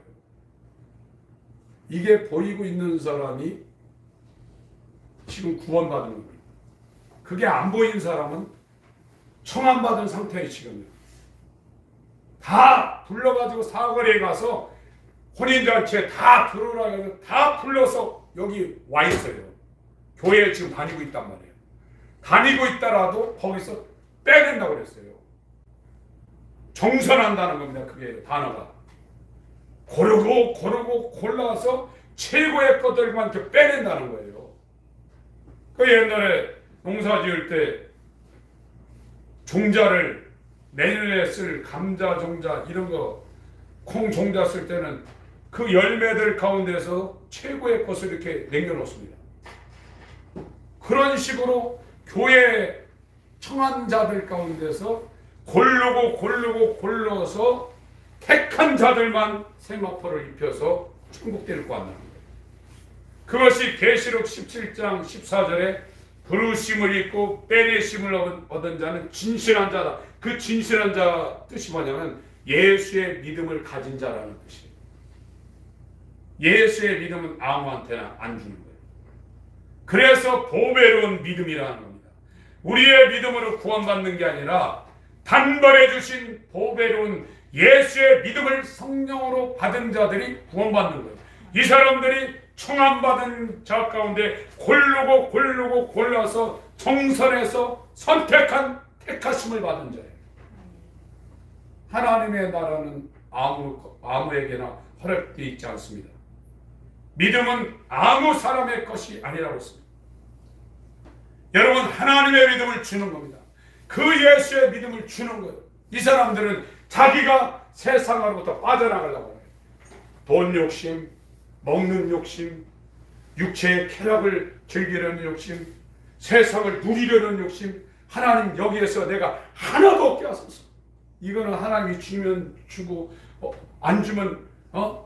이게 보이고 있는 사람이 지금 구원받는 거예요. 그게 안 보인 사람은 청함받은 상태에 지금요. 다 불러가지고 사거리에 가서 혼인잔치에 다 들어오라 해서 다 불러서 여기 와 있어요. 교회에 지금 다니고 있단 말이에요. 다니고 있다라도 거기서 빼낸다고 그랬어요. 정선한다는 겁니다. 그게 단어가. 고르고 골라서 최고의 것들만 이렇게 빼낸다는 거예요. 그 옛날에 농사 지을 때 종자를 내년에 쓸 감자 종자 이런 거 콩 종자 쓸 때는 그 열매들 가운데서 최고의 것을 이렇게 남겨놓습니다. 그런 식으로 교회 청한 자들 가운데서 골라서 택한 자들만 세마포를 입혀서 천국 데리고 왔다는 거예요. 그것이 계시록 17장 14절에 부르심을 입고 빼내심을 얻은 자는 진실한 자다. 그 진실한 자 뜻이 뭐냐면 예수의 믿음을 가진 자라는 뜻이에요. 예수의 믿음은 아무한테나 안 주는 거예요. 그래서 보배로운 믿음이라는 겁니다. 우리의 믿음으로 구원받는 게 아니라 단번에 주신 보배로운 예수의 믿음을 성령으로 받은 자들이 구원받는 거예요. 이 사람들이 청함받은 자 가운데 고르고 골라서 정선해서 선택한 택하심을 받은 자예요. 하나님의 나라는 아무에게나 허락되어 있지 않습니다. 믿음은 아무 사람의 것이 아니라고 했습니다. 여러분, 하나님의 믿음을 주는 겁니다. 그 예수의 믿음을 주는 거예요. 이 사람들은 자기가 세상으로부터 빠져나가려고 해요. 돈 욕심, 먹는 욕심, 육체의 쾌락을 즐기려는 욕심, 세상을 누리려는 욕심, 하나님 여기에서 내가 하나도 없게 하소서. 이거는 하나님이 주면 주고 안 주면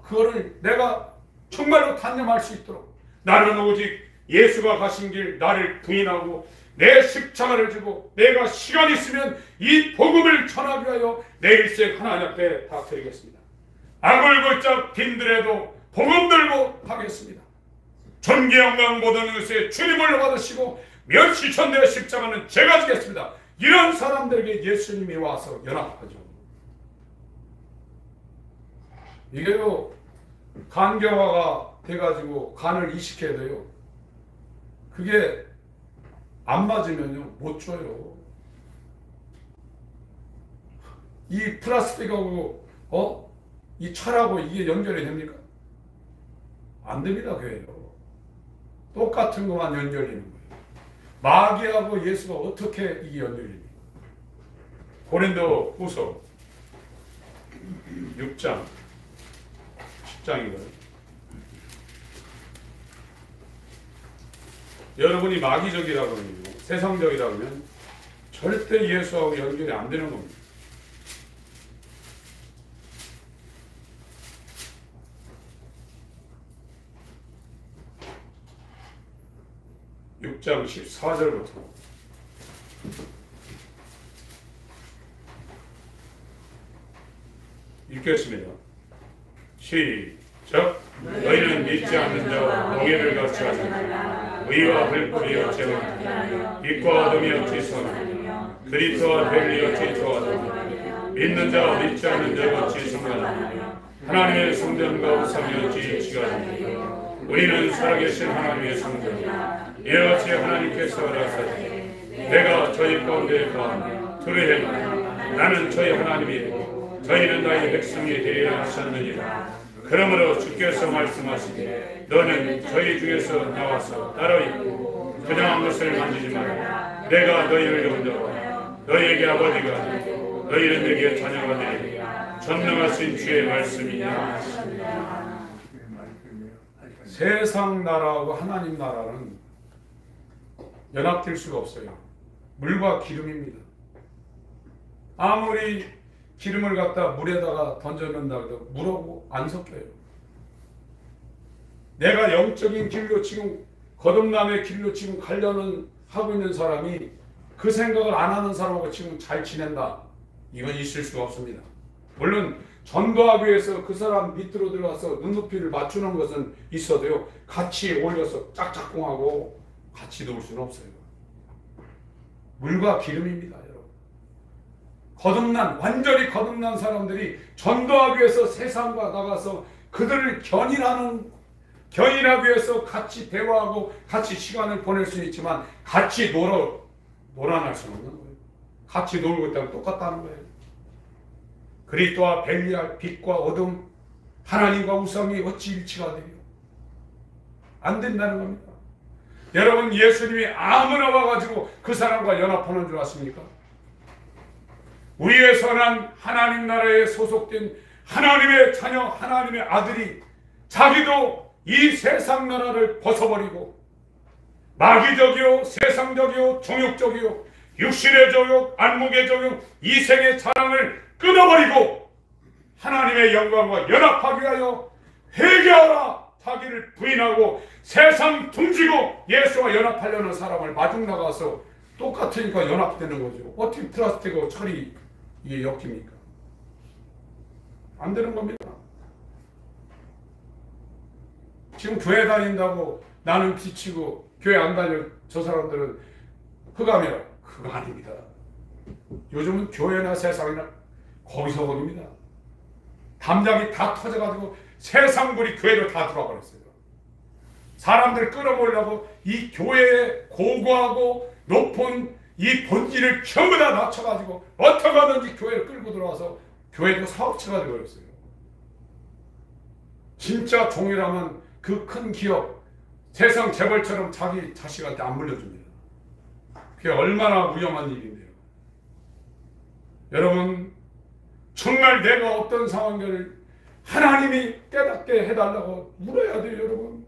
그거를 내가 정말로 단념할 수 있도록, 나는 오직 예수가 가신 길 나를 부인하고 내 십자가를 지고 내가 시간 있으면 이 복음을 전하기 위하여 내 일생 하나님 앞에 다 드리겠습니다. 아골골짝 빈들에도 복음 들고 하겠습니다. 존귀 영광 모든 것에 주님을 받으시고 멸시천대의 십자가는 제가 지겠습니다. 이런 사람들에게 예수님이 와서 연합하죠. 이게요, 간경화가 돼가지고 간을 이식해야 돼요. 그게 안 맞으면요 못 줘요. 이 플라스틱하고 이 철하고 이게 연결이 됩니까? 안 됩니다. 교회요. 똑같은 것만 연결되는 거예요. 마귀하고 예수가 어떻게 이게 연결됩니까? 고린도 후서 6장 10장이거든요. 여러분이 마귀적이라고 하면, 세상적이라고 하면 절대 예수하고 연결이 안 되는 겁니다. (6장 14절부터) 읽겠습니다. 시작. 너희는 믿지 않는 자와 멍에를 같이 하지 말라. 의와 불법이 어찌하며 빛과 어둠이 어찌 성하며 그리스도와 벨리 어찌 조화하며 믿는 자와 믿지 않는 자가 어찌 성하며 하나님의 성전과 우상이 어찌 일치하며 우리는 살아계신 하나님의 성전이라. 이와 같이 하나님께서 하사되 내가 저희 가운데 거하며 들으리라. 나는 저희 하나님이 되고 저희는 나의 백성이 되리라 하셨느니라. 그러므로 주께서 말씀하시되 너는 저희 중에서 나와서 따로 있고 그냥한 것을 만지지 마라. 내가 너희를 영접하여 너희에게 아버지가 되고 너희는 내게 자녀가 되리라. 전능하신 주의 말씀이냐. 세상 나라하고 하나님 나라는 연합될 수가 없어요. 물과 기름입니다. 아무리 기름을 갖다 물에다가 던져놓는다 해도 물하고 안 섞여요. 내가 영적인 길로 지금 거듭남의 길로 지금 가려는 하고 있는 사람이 그 생각을 안 하는 사람하고 지금 잘 지낸다, 이건 있을 수가 없습니다. 물론 전도하기 위해서 그 사람 밑으로 들어가서 눈높이를 맞추는 것은 있어도요, 같이 올려서 짝짝꿍하고 같이 놓을 수는 없어요. 물과 기름입니다. 완전히 거듭난 사람들이 전도하기 위해서 세상과 나가서 그들을 견인하기 위해서 같이 대화하고 같이 시간을 보낼 수는 있지만 같이 놀아날 수는 없는 거예요. 같이 놀고 있다면 똑같다는 거예요. 그리스도와 벨리알, 빛과 어둠, 하나님과 우상이 어찌 일치가 돼요? 안 된다는 겁니다. 여러분, 예수님이 아무나 와가지고 그 사람과 연합하는 줄 아십니까? 우리의 선한 하나님 나라에 소속된 하나님의 자녀, 하나님의 아들이 자기도 이 세상 나라를 벗어버리고 마귀적이요, 세상적이요, 정욕적이요, 육신의 정욕, 안목의 정욕, 이생의 자랑을 끊어버리고 하나님의 영광과 연합하기 위하여 회개하라, 자기를 부인하고 세상 등지고 예수와 연합하려는 사람을 마중 나가서 똑같으니까 연합되는 거죠. 어떻게 플라스틱하고 철이 이게 엮입니까? 안 되는 겁니다. 지금 교회 다닌다고 나는 비치고 교회 안 다녀 저 사람들은 흑암이라. 그거 아닙니다. 요즘은 교회나 세상이나 거기서 거깁니다. 담장이 다 터져가지고 세상불이 교회로 다 들어와 버렸어요. 사람들을 끌어모으려고 이 교회의 고고하고 높은 이 본질을 전부 다 낮춰가지고 어떻게 하든지 교회를 끌고 들어와서 교회도 사업체가 되어버렸어요. 진짜 종이라면 그 큰 기업, 세상 재벌처럼 자기 자식한테 안 물려줍니다. 그게 얼마나 위험한 일인데요. 여러분, 정말 내가 어떤 상황을 하나님이 깨닫게 해달라고 물어야 돼요, 여러분.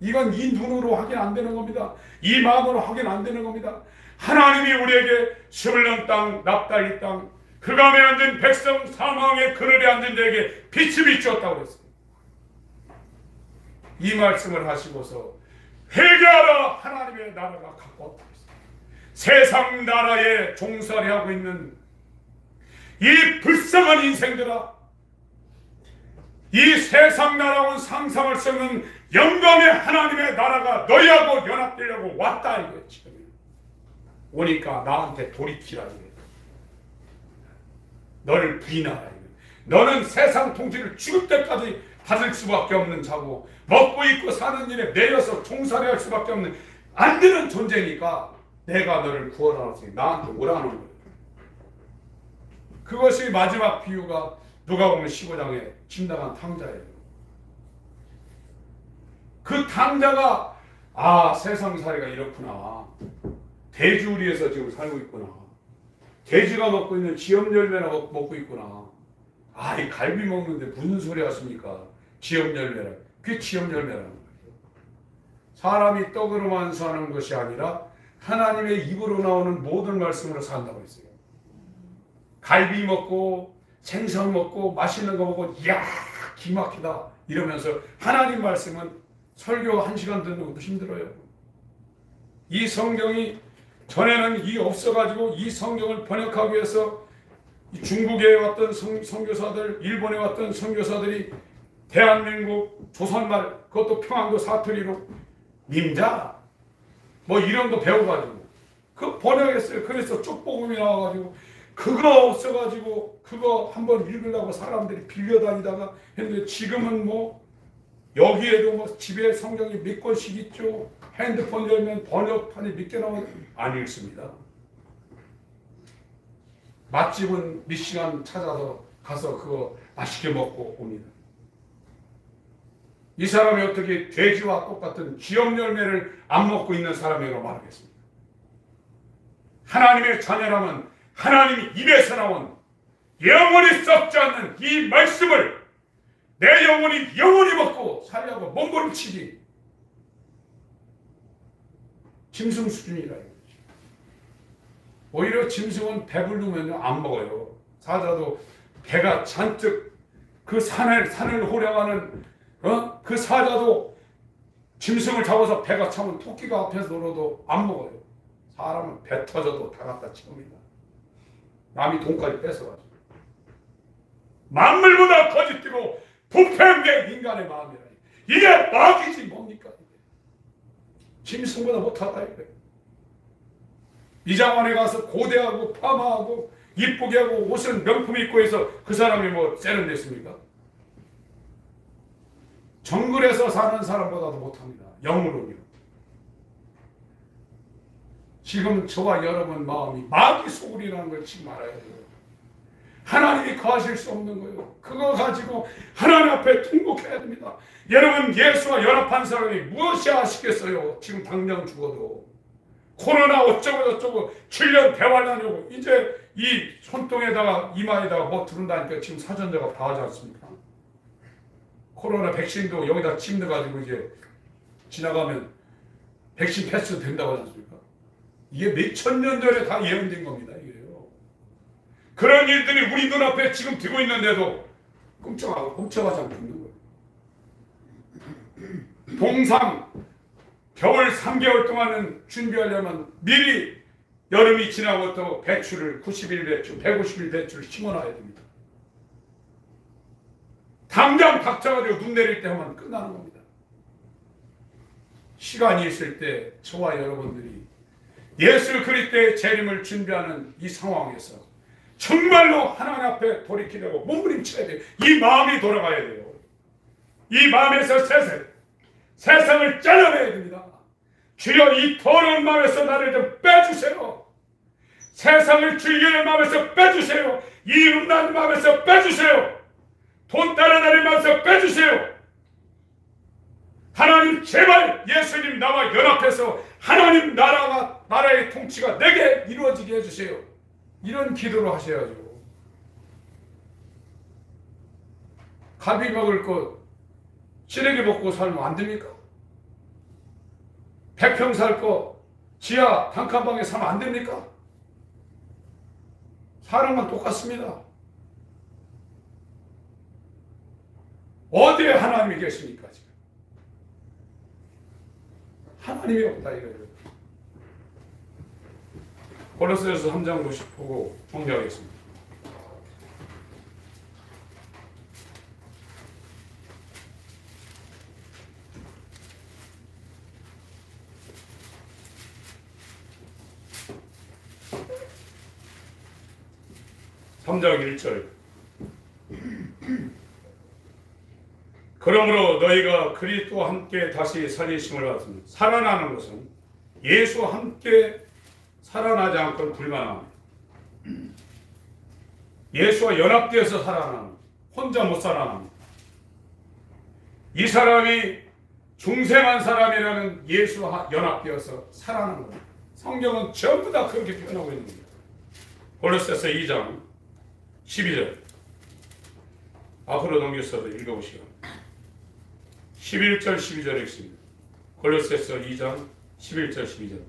이건 이 눈으로 확인 안 되는 겁니다. 이 마음으로 확인 안 되는 겁니다. 하나님이 우리에게 스불론 땅, 납달리 땅, 흑암에 앉은 백성, 사망의 그늘에 앉은 자에게 빛이 비추었다고 그랬어요. 이 말씀을 하시고서 회개하라, 하나님의 나라가 가까웠다 그랬어요. 세상 나라에 종살이 하고 있는 이 불쌍한 인생들아, 이 세상 나라와는 상상할 수 없는 영광의 하나님의 나라가 너희하고 연합되려고 왔다 이거예요. 지금 오니까 나한테 돌이키라 이거예요. 너를 부인하라 이거예요. 너는 세상 통치를 죽을 때까지 받을 수밖에 없는 자고 먹고 입고 사는 일에 매여서 종살이할 수밖에 없는 안 되는 존재니까 내가 너를 구원하라고 나한테 오라는 거예요. 그것이 마지막 비유가 누가복음 15장에 짐당한 탕자예요. 그 탕자가 세상살이가 이렇구나. 돼지우리에서 지금 살고 있구나. 돼지가 먹고 있는 지엽열매나 먹고 있구나. 이 갈비 먹는데 무슨 소리 하십니까? 지엽열매라. 그게 지엽열매라는 거예요. 사람이 떡으로만 사는 것이 아니라 하나님의 입으로 나오는 모든 말씀으로 산다고 했어요. 갈비 먹고 생선 먹고 맛있는 거 먹고 이야 기막히다 이러면서 하나님 말씀은 설교 1시간 듣는 것도 힘들어요. 이 성경이 전에는 이 없어가지고 이 성경을 번역하기 위해서 중국에 왔던 선교사들, 일본에 왔던 선교사들이 대한민국 조선말, 그것도 평안도 사투리로 민자 뭐 이런 거 배워가지고 그 번역했어요. 그래서 쪽복음이 나와가지고 그거 없어가지고 그거 한번 읽으려고 사람들이 빌려다니다가 했는데 지금은 뭐 여기에도 뭐 집에 성경이 몇 권씩 있죠. 핸드폰 열면 번역판이 몇 개 나와요. 안 읽습니다. 맛집은 몇 시간 찾아서 가서 그거 맛있게 먹고 옵니다. 이 사람이 어떻게 돼지와 똑같은 지엽열매를 안 먹고 있는 사람이라고 말하겠습니까? 하나님의 자녀라면 하나님이 입에서 나온 영원히 썩지 않는 이 말씀을 내 영혼이 영원히 먹고 살려고 몸부림치기 짐승 수준이라 이거지. 오히려 짐승은 배부르면 안 먹어요. 사자도 배가 잔뜩 그 산을 호령하는 그 사자도 짐승을 잡아서 배가 차면 토끼가 앞에서 놀아도 안 먹어요. 사람은 배 터져도 다 갖다 채웁니다. 남이 돈까지 뺏어가지고. 만물보다 거짓되고 부패한 게 인간의 마음이라. 이게 마귀지 뭡니까? 짐승보다 못하다 이거예요. 미장원에 가서 고대하고 파마하고 이쁘게 하고 옷은 명품 입고 해서 그 사람이 뭐 세련됐습니까? 정글에서 사는 사람보다도 못합니다. 영으로요. 지금 저와 여러분 마음이 마귀 소굴이라는 걸 지금 알아야 돼요. 하나님이 거하실 수 없는 거예요. 그거 가지고 하나님 앞에 통곡해야 됩니다. 여러분 예수와 연합한 사람이 무엇이 아시겠어요? 지금 당장 죽어도. 코로나 어쩌고 저쩌고 7년 대환하려고 이제 이 손등에다가 이마에다가 뭐 두른다니까 지금 사전자가 다 하지 않습니까? 코로나 백신도 여기다 침 넣어가지고 이제 지나가면 백신 패스 된다고 하지 않습니까? 이게 몇천 년 전에 다 예언된 겁니다. 이게요. 그런 일들이 우리 눈앞에 지금 되고 있는데도 끔찍하지 않고 있는 거예요. 동상 겨울 3개월 동안은 준비하려면 미리 여름이 지나고 또 배추를 90일 배추, 150일 배추를 심어놔야 됩니다. 당장 닥쳐가지고 눈 내릴 때 하면 끝나는 겁니다. 시간이 있을 때 저와 여러분들이 예수 그리스도의 재림을 준비하는 이 상황에서 정말로 하나님 앞에 돌이키려고 몸부림쳐야 돼요. 이 마음이 돌아가야 돼요. 이 마음에서 세상을 잘라내야 됩니다. 주여 이 더러운 마음에서 나를 좀 빼주세요. 세상을 즐기는 마음에서 빼주세요. 이 음란 마음에서 빼주세요. 돈 따라다니는 마음에서 빼주세요. 하나님 제발 예수님 나와 연합해서 하나님 나라의 통치가 내게 이루어지게 해주세요. 이런 기도를 하셔야죠. 갈비 먹을 것 시래기 먹고 살면 안 됩니까? 100평 살 거 지하 단칸방에 살면 안 됩니까? 사람은 똑같습니다. 어디에 하나님이 계십니까? 지금 하나님이 없다 이거예요. 골로새서 3장 보고 정리하겠습니다. (3장 1절) 그러므로 너희가 그리스도와 함께 다시 살리심을 받으면 살아나는 것은 예수와 함께 살아나지 않고는 불가능합니다. 예수와 연합되어서 살아나는, 혼자 못 살아납니다. 이 사람이 중생한 사람이라는 예수와 연합되어서 살아나는 겁니다. 성경은 전부 다 그렇게 표현하고 있는 겁니다. 골로새서 2장 12절 앞으로 넘겨서도 읽어보시오. 11절 12절 읽습니다. 골로새서 2장 11절 12절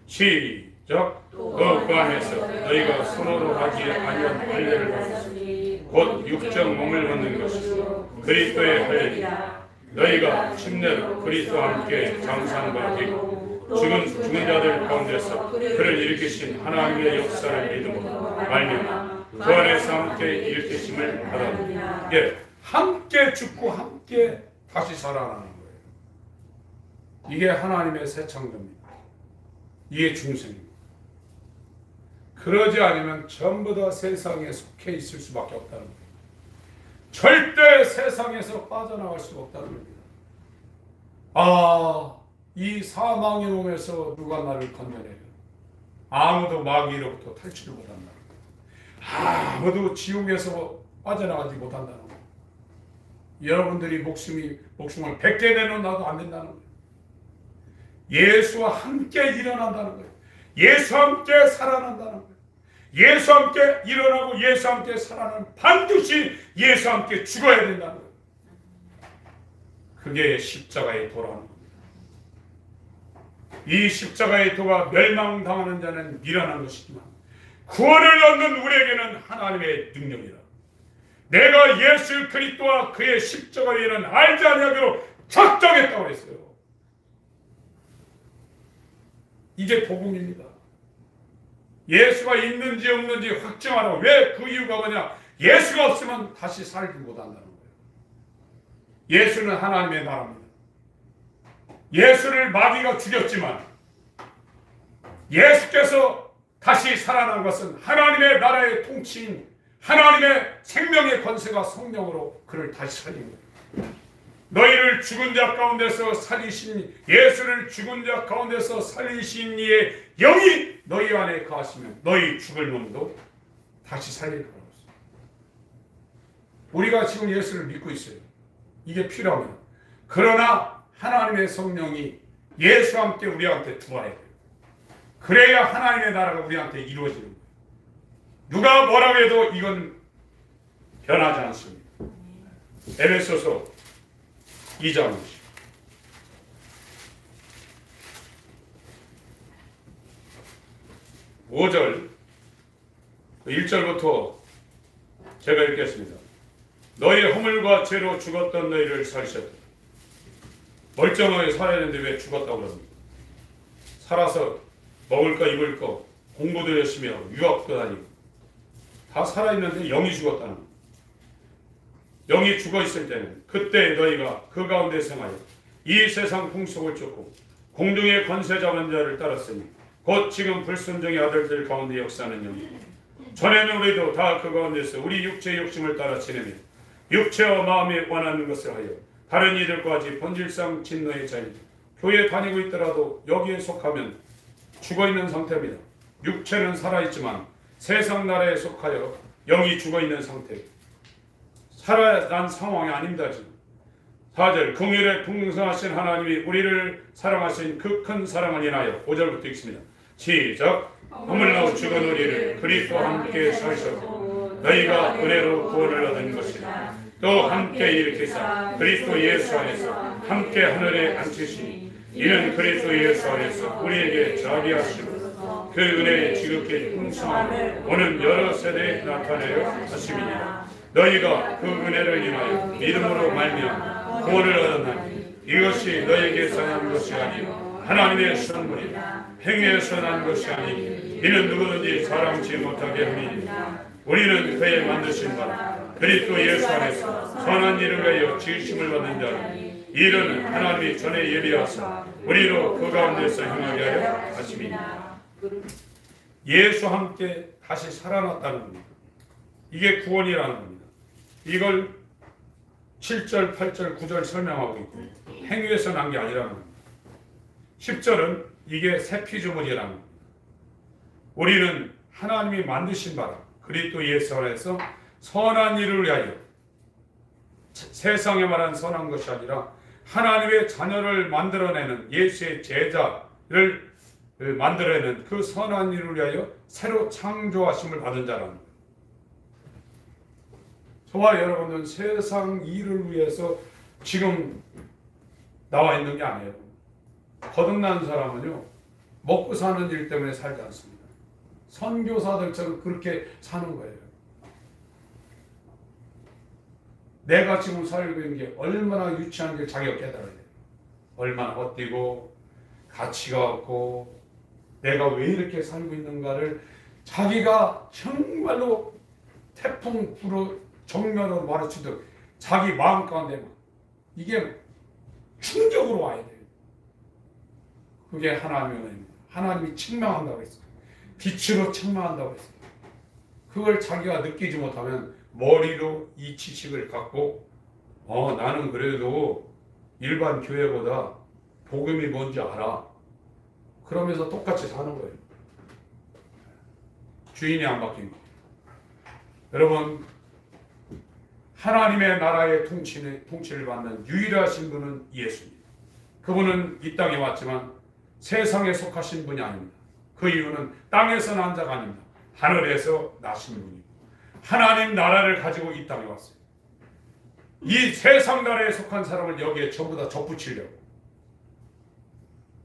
시작. 그 안에서 너희가 서로로 하지 아니한 할례를 받았으니 곧 육적 몸을 받는 것이요 그리스도의 할례니라. 너희가 침례로 그리스도와 함께 장사하는 바 되고 죽은 자들 가운데서 그를 일으키신 하나님의 역사를 믿음으로 말미암아 그 안에서 함께 일으키심을 받았느니라. 예, 함께 죽고 함께 다시 살아나는 거예요. 이게 하나님의 새 창조입니다. 이게 중생입니다. 그러지 않으면 전부 다 세상에 속해 있을 수밖에 없다는 거예요. 절대 세상에서 빠져나갈 수가 없다는 겁니다. 이 사망의 몸에서 누가 나를 건져내려? 아무도 마귀로부터 탈출을 못한다는 거예요. 아무도 지옥에서 빠져나가지 못한다는 거예요. 여러분들이 목숨을 100개 내놓아도 안 된다는 거예요. 예수와 함께 일어난다는 거예요. 예수와 함께 살아난다는 거예요. 예수와 함께 일어나고 예수와 함께 살아나는, 반드시 예수와 함께 죽어야 된다는 거예요. 그게 십자가의 도라는 겁니다. 이 십자가의 도가 멸망당하는 자는 미련한 것이지만 구원을 얻는 우리에게는 하나님의 능력이라. 내가 예수 그리스도와 그의 십자가 위에는 알지 아니하기로 작정했다고 했어요. 이게 복음입니다. 예수가 있는지 없는지 확정하라고. 왜? 그 이유가 뭐냐? 예수가 없으면 다시 살지 못한다는 거예요. 예수는 하나님의 나라입니다. 예수를 마귀가 죽였지만 예수께서 다시 살아난 것은 하나님의 나라의 통치인 하나님의 생명의 권세가 성령으로 그를 다시 살린 거예요. 너희를 죽은 자 가운데서 살리신, 예수를 죽은 자 가운데서 살리신 이의 영이 너희 안에 거하시면 너희 죽을 놈도 다시 살릴 거라고 했어요. 우리가 지금 예수를 믿고 있어요. 이게 필요합니다. 그러나 하나님의 성령이 예수와 함께 우리한테 들어와야 돼요. 그래야 하나님의 나라가 우리한테 이루어지는 거예요. 누가 뭐라고 해도 이건 변하지 않습니다. 에베소서 2장 5절 1절부터 제가 읽겠습니다. 너희 허물과 죄로 죽었던 너희를 살리셨다. 멀쩡하게 살아야 되는데 왜 죽었다고 그럽니까? 살아서 먹을 거 입을 거 공부도 열심히 하고 유학도 다니고 다 살아있는데 영이 죽었다는 거예요. 영이 죽어있을 때는 그때 너희가 그 가운데 생하여 이 세상 풍속을 쫓고 공중의 권세 잡은 자를 따랐으니 곧 지금 불순종의 아들들 가운데 역사하는 영이 전에는 우리도 다 그 가운데서 우리 육체의 욕심을 따라 지내며 육체와 마음이 원하는 것을 하여 다른 이들과 같이 본질상 진노의 자이니 교회에 다니고 있더라도 여기에 속하면 죽어있는 상태입니다. 육체는 살아있지만 세상 나라에 속하여 영이 죽어있는 상태, 살아난 상황이 아닙니다. 지금 4절 긍휼에 풍성하신 하나님이 우리를 사랑하신 그 큰 사랑을 인하여 5절부터 읽습니다. 시작. 허물로 죽은 우리를 그리스도와 함께 사셨고 너희가 은혜로 구원을 얻은 것이라. 또 함께 일으키사 그리스도 예수 안에서 함께 하늘에 앉히시니 이는 그리스도 예수 안에서 우리에게 자비하시고 그 은혜의 지극히 풍성함을 오는 여러 세대에 나타내려 하심이니라. 너희가 그 은혜를 인하여 믿음으로 말미암아 구원을 얻었나니 이것이 너희에게서 난 것이 아니요 하나님의 선물이라. 행위에서 난 것이 아니니 이는 누구든지 사랑치 못하게 함이니라. 우리는 그의 만드신 바 그리스도 예수 안에서 선한 일을 위하여 지으심을 받는 자니 이는 하나님이 전에 예비하사 우리로 그 가운데서 행하게 하여 하심이니라. 예수와 함께 다시 살아났다는 겁니다. 이게 구원이라는 겁니다. 이걸 7절, 8절, 9절 설명하고 있고 행위에서 난 게 아니라는 겁니다. 10절은 이게 새 피조물이라는 겁니다. 우리는 하나님이 만드신 바라 그리스도 예수 안에서 선한 일을 위하여 세상에 말한 선한 것이 아니라 하나님의 자녀를 만들어내는 예수의 제자를 만들어내는 그 선한 일을 위하여 새로 창조하심을 받은 자라는 거예요. 저와 여러분은 세상 일을 위해서 지금 나와 있는 게 아니에요. 거듭난 사람은요 먹고 사는 일 때문에 살지 않습니다. 선교사들처럼 그렇게 사는 거예요. 내가 지금 살고 있는 게 얼마나 유치한 게 자기가 깨달아야 돼요. 얼마나 헛되고 가치가 없고 내가 왜 이렇게 살고 있는가를 자기가 정말로 태풍 불어 정면으로 마주치듯 자기 마음 가운데 이게 충격으로 와야 돼요. 그게 하나님의 은혜입니다. 하나님이 책망한다고 했어요. 빛으로 책망한다고 했어요. 그걸 자기가 느끼지 못하면 머리로 이 지식을 갖고 나는 그래도 일반 교회보다 복음이 뭔지 알아. 그러면서 똑같이 사는 거예요. 주인이 안 바뀐 거예요. 여러분 하나님의 나라의 통치를 받는 유일하신 분은 예수입니다. 그분은 이 땅에 왔지만 세상에 속하신 분이 아닙니다. 그 이유는 땅에서 난 자가 아닙니다. 하늘에서 나신 분이고 하나님 나라를 가지고 이 땅에 왔어요. 이 세상 나라에 속한 사람을 여기에 전부 다 접붙이려고.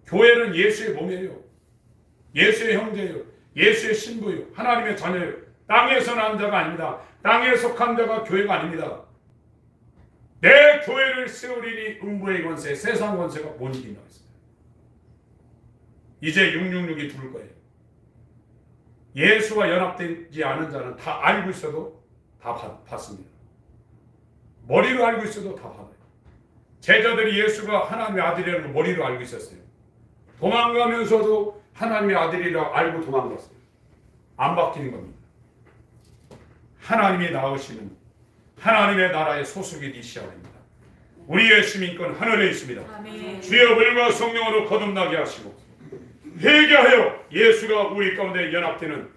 교회는 예수의 몸이에요. 예수의 형제예요. 예수의 신부예요. 하나님의 자녀예요. 땅에서 난 자가 아닙니다. 땅에 속한 자가 교회가 아닙니다. 내 교회를 세우리니 음부의 권세, 세상 권세가 못 이긴다고 했습니다. 이제 666이 들을 거예요. 예수와 연합되지 않은 자는 다 알고 있어도 다 받습니다. 머리로 알고 있어도 다 받아요. 제자들이 예수가 하나님의 아들이라는 걸 머리로 알고 있었어요. 도망가면서도 하나님의 아들이라 알고 도망갔어요. 안 바뀌는 겁니다. 하나님이 낳으시는 하나님의 나라의 소속이 되셔야 됩니다. 우리의 시민권 하늘에 있습니다. 아멘. 주의 불과 성령으로 거듭나게 하시고 회개하여 예수가 우리 가운데 연합되는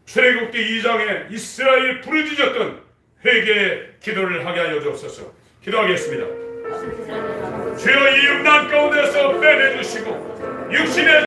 출애굽기 2장에 이스라엘이 부르짖었던 회개의 기도를 하게 하여 주옵소서. 기도하겠습니다. 주여 이 음란 가운데서 빼내주시고 육신의